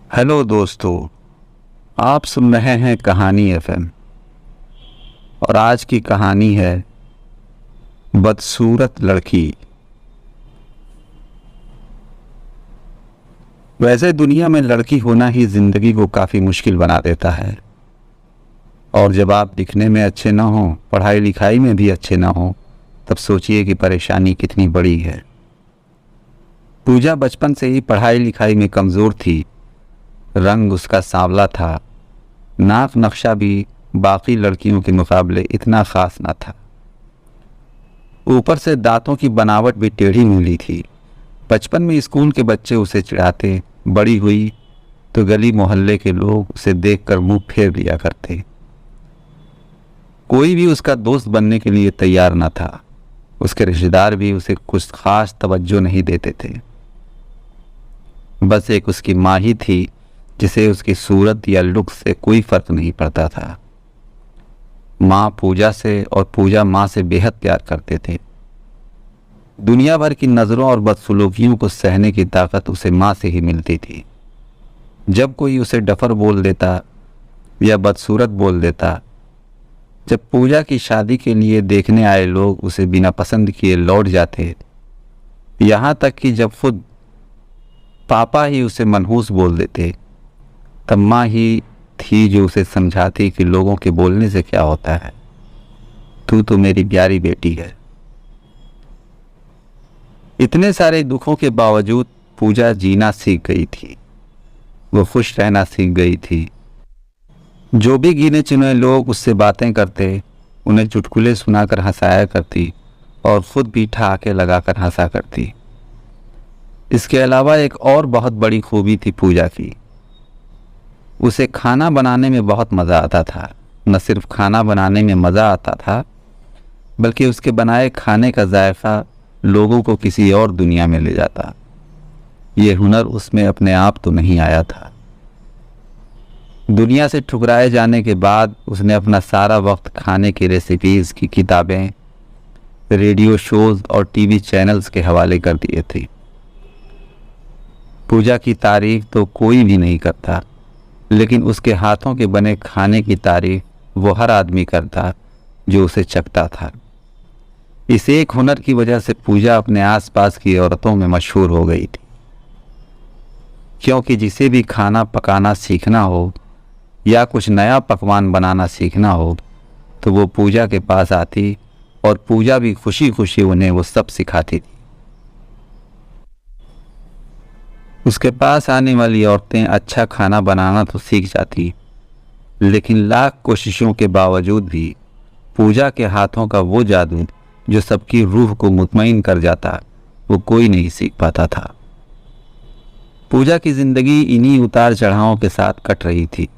Hello दोस्तों, आप सुन रहे हैं कहानी एफएम। और आज की कहानी है बदसूरत लड़की। वैसे दुनिया में लड़की होना ही जिंदगी को काफ़ी मुश्किल बना देता है। और जब आप दिखने में अच्छे ना हो, पढ़ाई लिखाई में भी अच्छे ना हो, तब सोचिए कि परेशानी कितनी बड़ी है। पूजा बचपन से ही पढ़ाई लिखाई में कमज़ोर थी। रंग उसका सांवला था, नाक नक्शा भी बाकी लड़कियों के मुकाबले इतना ख़ास ना था। ऊपर से दांतों की बनावट भी टेढ़ी मेढ़ी थी। बचपन में स्कूल के बच्चे उसे चिढ़ाते, बड़ी हुई तो गली मोहल्ले के लोग उसे देखकर मुंह फेर लिया करते। कोई भी उसका दोस्त बनने के लिए तैयार न था। उसके रिश्तेदार भी उसे कुछ खास तवज्जो नहीं देते थे। बस एक उसकी माँ ही थी जिसे उसकी सूरत या लुक से कोई फर्क नहीं पड़ता था। माँ पूजा से और पूजा माँ से बेहद प्यार करते थे। दुनिया भर की नज़रों और बदसलूकियों को सहने की ताकत उसे माँ से ही मिलती थी। जब कोई उसे डफर बोल देता या बदसूरत बोल देता, जब पूजा की शादी के लिए देखने आए लोग उसे बिना पसंद किए लौट जाते, यहाँ तक कि जब खुद पापा ही उसे मनहूस बोल देते, तब माँ ही थी जो उसे समझाती कि लोगों के बोलने से क्या होता है, तू तो मेरी प्यारी बेटी है। इतने सारे दुखों के बावजूद पूजा जीना सीख गई थी। वो खुश रहना सीख गई थी। जो भी गिने चुने लोग उससे बातें करते, उन्हें चुटकुले सुनाकर हंसाया करती और खुद भी ठहाके लगाकर हंसा करती। इसके अलावा एक और बहुत बड़ी खूबी थी पूजा की। उसे खाना बनाने में बहुत मज़ा आता था। न सिर्फ खाना बनाने में मज़ा आता था, बल्कि उसके बनाए खाने का जायका लोगों को किसी और दुनिया में ले जाता। ये हुनर उसमें अपने आप तो नहीं आया था। दुनिया से ठुकराए जाने के बाद उसने अपना सारा वक्त खाने की रेसिपीज़ की किताबें, रेडियो शोज़ और टीवी चैनल्स के हवाले कर दिए थे। पूजा की तारीफ तो कोई भी नहीं करता, लेकिन उसके हाथों के बने खाने की तारीफ वो हर आदमी करता जो उसे चखता था। इस एक हुनर की वजह से पूजा अपने आसपास की औरतों में मशहूर हो गई थी। क्योंकि जिसे भी खाना पकाना सीखना हो या कुछ नया पकवान बनाना सीखना हो, तो वो पूजा के पास आती और पूजा भी खुशी खुशी उन्हें वो सब सिखाती थी। उसके पास आने वाली औरतें अच्छा खाना बनाना तो सीख जाती, लेकिन लाख कोशिशों के बावजूद भी पूजा के हाथों का वो जादू जो सबकी रूह को मुतमईन कर जाता, वो कोई नहीं सीख पाता था। पूजा की जिंदगी इन्हीं उतार चढ़ावों के साथ कट रही थी।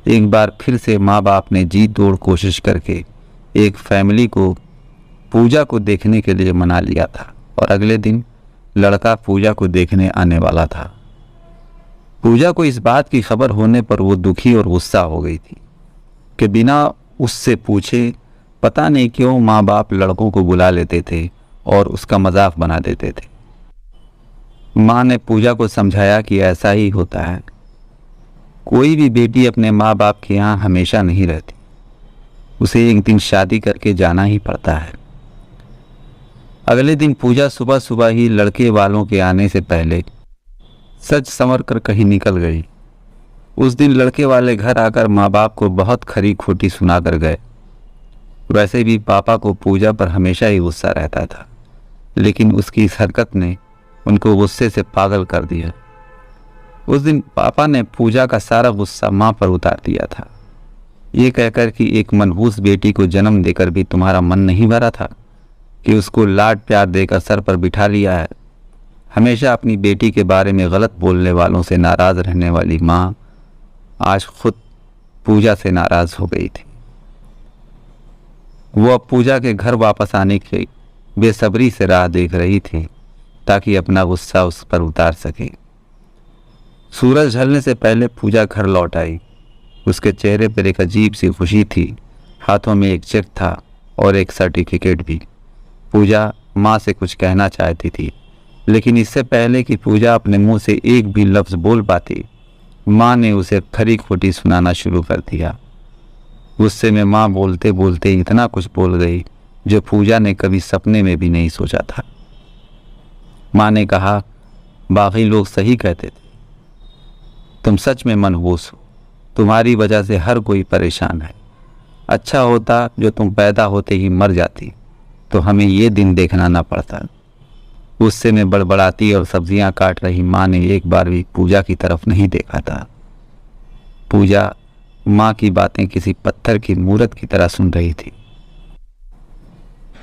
एक बार फिर से माँ बाप ने जी तोड़ कोशिश करके एक फैमिली को पूजा को देखने के लिए मना लिया था और अगले दिन लड़का पूजा को देखने आने वाला था। पूजा को इस बात की खबर होने पर वो दुखी और गुस्सा हो गई थी कि बिना उससे पूछे पता नहीं क्यों माँ बाप लड़कों को बुला लेते थे और उसका मजाक बना देते थे। माँ ने पूजा को समझाया कि ऐसा ही होता है, कोई भी बेटी अपने माँ बाप के यहाँ हमेशा नहीं रहती, उसे एक दिन शादी करके जाना ही पड़ता है। अगले दिन पूजा सुबह सुबह ही लड़के वालों के आने से पहले सज संवर कर कहीं निकल गई। उस दिन लड़के वाले घर आकर माँ बाप को बहुत खरी खोटी सुना कर गए। वैसे भी पापा को पूजा पर हमेशा ही गुस्सा रहता था, लेकिन उसकी इस हरकत ने उनको गुस्से से पागल कर दिया। उस दिन पापा ने पूजा का सारा गुस्सा माँ पर उतार दिया था, ये कहकर कि एक मनहूस बेटी को जन्म देकर भी तुम्हारा मन नहीं भरा था कि उसको लाड प्यार देकर सर पर बिठा लिया है। हमेशा अपनी बेटी के बारे में गलत बोलने वालों से नाराज़ रहने वाली माँ आज खुद पूजा से नाराज़ हो गई थी। वो अब पूजा के घर वापस आने की बेसब्री से राह देख रही थी ताकि अपना गुस्सा उस पर उतार सके। सूरज ढलने से पहले पूजा घर लौट आई। उसके चेहरे पर एक अजीब सी खुशी थी। हाथों में एक चेक था और एक सर्टिफिकेट भी। पूजा माँ से कुछ कहना चाहती थी, लेकिन इससे पहले कि पूजा अपने मुंह से एक भी लफ्ज़ बोल पाती, माँ ने उसे खरी खोटी सुनाना शुरू कर दिया। गुस्से में माँ बोलते बोलते इतना कुछ बोल गई जो पूजा ने कभी सपने में भी नहीं सोचा था। माँ ने कहा, बाकी लोग सही कहते थे, तुम सच में मनहूस हो, तुम्हारी वजह से हर कोई परेशान है। अच्छा होता जो तुम पैदा होते ही मर जाती तो हमें ये दिन देखना ना पड़ता। गुस्से में बड़बड़ाती और सब्जियां काट रही माँ ने एक बार भी पूजा की तरफ नहीं देखा था। पूजा माँ की बातें किसी पत्थर की मूरत की तरह सुन रही थी।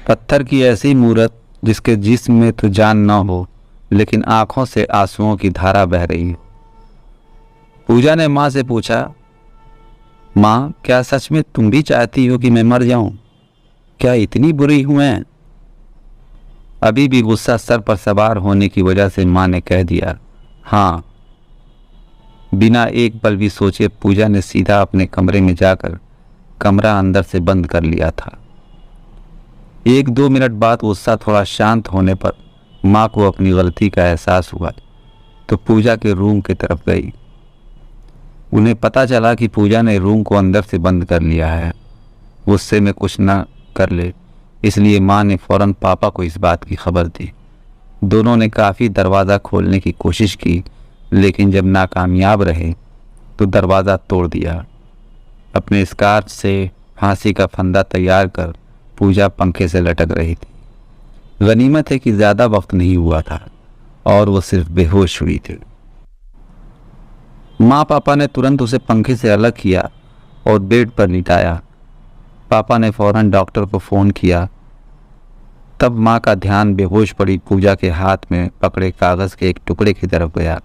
पत्थर की ऐसी मूरत जिसके जिस्म में तो जान न हो लेकिन आंखों से आंसुओं की धारा बह रही हो। पूजा ने माँ से पूछा, माँ क्या सच में तुम भी चाहती हो कि मैं मर जाऊं? क्या इतनी बुरी हूं मैं? अभी भी गुस्सा सर पर सवार होने की वजह से माँ ने कह दिया, हाँ। बिना एक पल भी सोचे पूजा ने सीधा अपने कमरे में जाकर कमरा अंदर से बंद कर लिया था। 1-2 मिनट बाद गुस्सा थोड़ा शांत होने पर माँ को अपनी गलती का एहसास हुआ तो पूजा के रूम की तरफ गई। उन्हें पता चला कि पूजा ने रूम को अंदर से बंद कर लिया है। गुस्से में कुछ न कर ले इसलिए माँ ने फौरन पापा को इस बात की खबर दी। दोनों ने काफ़ी दरवाज़ा खोलने की कोशिश की लेकिन जब नाकामयाब रहे तो दरवाज़ा तोड़ दिया। अपने स्कार्फ से फांसी का फंदा तैयार कर पूजा पंखे से लटक रही थी। गनीमत है कि ज़्यादा वक्त नहीं हुआ था और वो सिर्फ बेहोश हुई थी। माँ पापा ने तुरंत उसे पंखे से अलग किया और बेड पर लिटाया। पापा ने फौरन डॉक्टर को फ़ोन किया। तब माँ का ध्यान बेहोश पड़ी पूजा के हाथ में पकड़े कागज़ के एक टुकड़े की तरफ गया।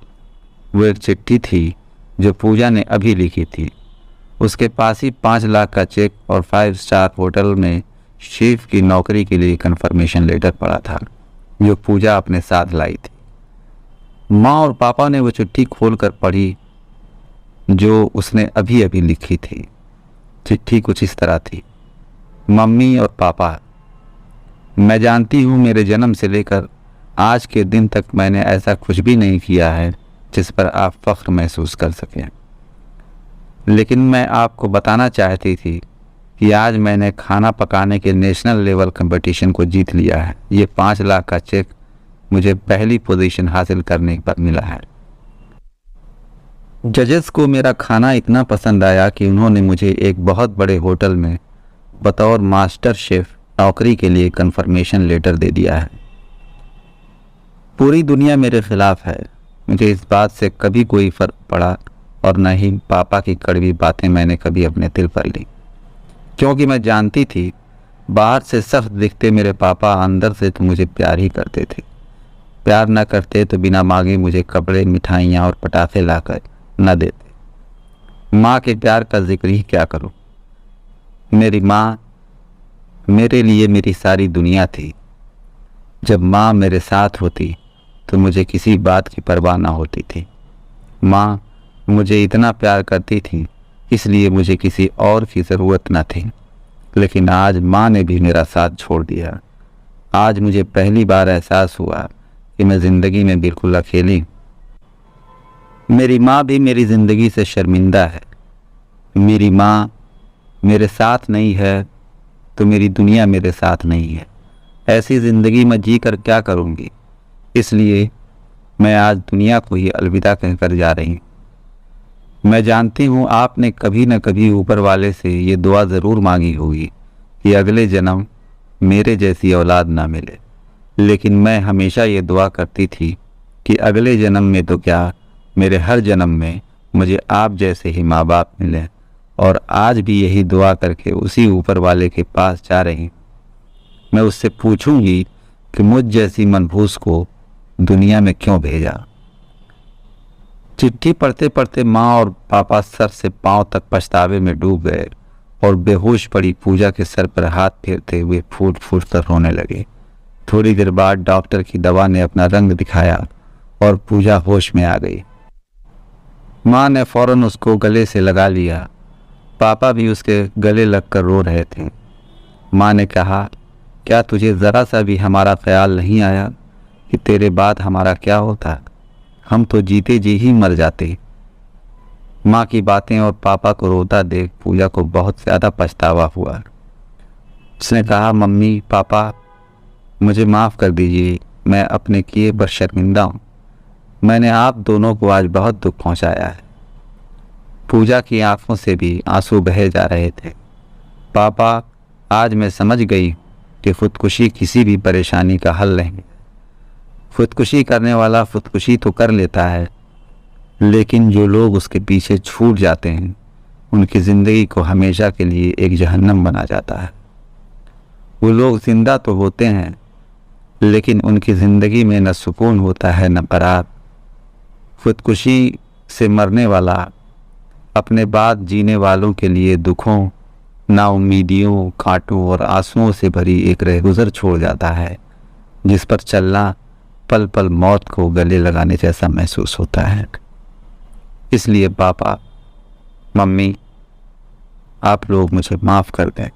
वो एक चिट्ठी थी जो पूजा ने अभी लिखी थी। उसके पास ही 5 लाख का चेक और 5 स्टार होटल में शेफ की नौकरी के लिए कन्फर्मेशन लेटर पड़ा था जो पूजा अपने साथ लाई थी। माँ और पापा ने वो चिट्ठी खोलकर पढ़ी जो उसने अभी अभी लिखी थी। चिट्ठी कुछ इस तरह थी, मम्मी और पापा, मैं जानती हूँ मेरे जन्म से लेकर आज के दिन तक मैंने ऐसा कुछ भी नहीं किया है जिस पर आप फख्र महसूस कर सकें, लेकिन मैं आपको बताना चाहती थी कि आज मैंने खाना पकाने के नेशनल लेवल कंपटीशन को जीत लिया है। ये 5 लाख का चेक मुझे पहली पोजीशन हासिल करने पर मिला है। जजेस को मेरा खाना इतना पसंद आया कि उन्होंने मुझे एक बहुत बड़े होटल में बतौर मास्टर शेफ नौकरी के लिए कन्फर्मेशन लेटर दे दिया है। पूरी दुनिया मेरे खिलाफ है। मुझे इस बात से कभी कोई फर्क पड़ा और न ही पापा की कड़वी बातें मैंने कभी अपने दिल पर ली, क्योंकि मैं जानती थी बाहर से सख्त दिखते मेरे पापा अंदर से तो मुझे प्यार ही करते थे। प्यार न करते तो बिना मांगे मुझे कपड़े, मिठाइयाँ और पटाखे लाकर न देते। माँ के प्यार का जिक्र ही क्या करूँ। मेरी माँ मेरे लिए मेरी सारी दुनिया थी। जब माँ मेरे साथ होती तो मुझे किसी बात की परवाह ना होती थी। माँ मुझे इतना प्यार करती थी इसलिए मुझे किसी और की ज़रूरत न थी। लेकिन आज माँ ने भी मेरा साथ छोड़ दिया। आज मुझे पहली बार एहसास हुआ कि मैं ज़िंदगी में बिल्कुल अकेली। मेरी माँ भी मेरी ज़िंदगी से शर्मिंदा है। मेरी माँ मेरे साथ नहीं है तो मेरी दुनिया मेरे साथ नहीं है। ऐसी ज़िंदगी में जी कर क्या करूँगी। इसलिए मैं आज दुनिया को ही अलविदा कहकर जा रही हूँ। मैं जानती हूँ आपने कभी न कभी ऊपर वाले से ये दुआ ज़रूर मांगी होगी कि अगले जन्म मेरे जैसी औलाद ना मिले, लेकिन मैं हमेशा ये दुआ करती थी कि अगले जन्म में तो क्या, मेरे हर जन्म में मुझे आप जैसे ही माँ बाप मिले। और आज भी यही दुआ करके उसी ऊपर वाले के पास जा रही हूँ। मैं उससे पूछूंगी कि मुझ जैसी मनहूस को दुनिया में क्यों भेजा। चिट्ठी पढ़ते पढ़ते माँ और पापा सर से पांव तक पछतावे में डूब गए और बेहोश पड़ी पूजा के सर पर हाथ फेरते हुए फूट फूट कर रोने लगे। थोड़ी देर बाद डॉक्टर की दवा ने अपना रंग दिखाया और पूजा होश में आ गई। माँ ने फौरन उसको गले से लगा लिया। पापा भी उसके गले लगकर रो रहे थे। माँ ने कहा, क्या तुझे ज़रा सा भी हमारा ख्याल नहीं आया कि तेरे बाद हमारा क्या होता। हम तो जीते जी ही मर जाते। माँ की बातें और पापा को रोता देख पूजा को बहुत ज़्यादा पछतावा हुआ। उसने कहा, मम्मी पापा मुझे माफ़ कर दीजिए, मैं अपने किए पर शर्मिंदा हूँ। मैंने आप दोनों को आज बहुत दुख पहुँचाया है। पूजा की आंखों से भी आंसू बहे जा रहे थे। पापा, आज मैं समझ गई कि खुदकुशी किसी भी परेशानी का हल नहीं है। खुदकुशी करने वाला खुदकुशी तो कर लेता है, लेकिन जो लोग उसके पीछे छूट जाते हैं उनकी ज़िंदगी को हमेशा के लिए एक जहन्नम बना जाता है। वो लोग जिंदा तो होते हैं, लेकिन उनकी ज़िंदगी में न सुकून होता है न करार। खुदकुशी से मरने वाला अपने बाद जीने वालों के लिए दुखों, नाउम्मीदियों, कांटों और आंसुओं से भरी एक रहगुजर छोड़ जाता है, जिस पर चलना पल पल मौत को गले लगाने जैसा महसूस होता है। इसलिए पापा, मम्मी, आप लोग मुझे माफ़ कर दें।